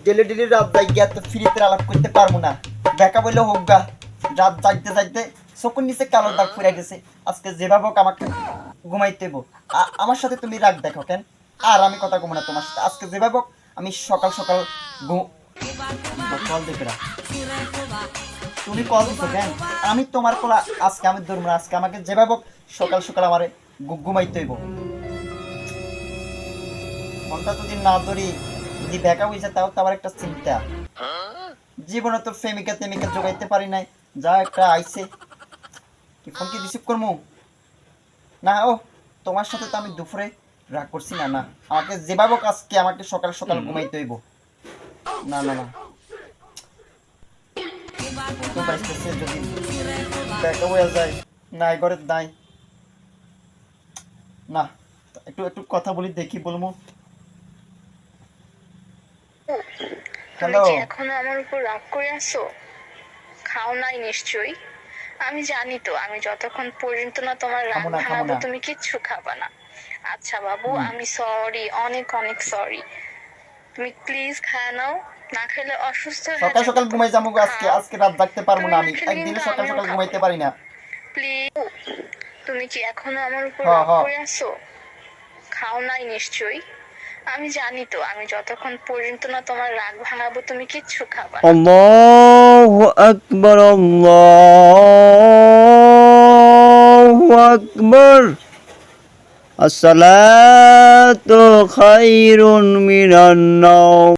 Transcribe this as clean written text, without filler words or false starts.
Daily daily রাত জাগিয়া তো ফ্রিতে আলাপ করতে পারবো না। দেখা বললে হোক গা, রাত জাগতে জাগতে চোখের নিচে কালো দাগ পড়ে গেছে। আজকে যেভাবে হোক আমাকে ঘুমাইতে হইব। আমার সাথে তুমি রাগ দেখো কেন? আর আমি কথা কমো না তোমার সাথে। আজকে যেভাবে হোক আমি সকাল সকাল কল দেখে রাখ। তুমি কল দিছো কেন? আমি তোমার কল আজকে আমি ধরবো না। আজকে আমাকে যেভাবে হোক সকাল সকাল আমারে ঘুমাইতে হইব। ফোনটা যদি না ধরি, যদি দেখা হয়েছে তাও তো আবার একটা চিন্তা। জীবনে তো প্রেমিকা টেমিকা জোগাইতে পারি নাই, যা একটা আইছে। কি ফোন কি রিসিভ করবো না? ও তোমার সাথে তো আমি দুপুরে রাগ করছি না। না, আমাকে যেভাবে হোক আজকে আমাকে সকাল সকাল ঘুমাইতে হইব। না না না, তো পাইতেছে যদি দেখা হয়ে যায়। নাই ঘরে নাই। না, একটু একটু কথা বলি, দেখি বলবো। তুমি হ্যালো। কি এখনো আমার উপর রাগ করে আছো? খাও নাই নিশ্চয়ই। আমি জানি তো, আমি যতক্ষণ পর্যন্ত না তোমার রাগ খামো না খামো ভাঙাবো না। তুমি কিচ্ছু খাবা না। আচ্ছা বাবু, হুম। আমি সরি, অনেক অনেক সরি। তুমি প্লিজ খায় নাও, না খেলে অসুস্থ হয়ে সকাল যাবে সকাল তো। ঘুমাই যাবো আজকে। খাও। আজকে রাত জাগতে পারবো তুমি না। না আমি খেলে কিন্তু একদিনে সকাল আমিও সকাল খাবো ঘুমাইতে না। পারি না। প্লিজ। তুমি কি এখনো আমার উপর হ রাগ হ। করে আছো? খাও নাই নিশ্চয়ই। আমি জানি তো, আমি যতক্ষণ পর্যন্ত না তোমার রাগ ভাঙাবো তুমি কিচ্ছু খাবা না। আল্লাহু আকবার, আল্লাহু আকবার। আসসালাতু খায়রুন মিনান নাওম।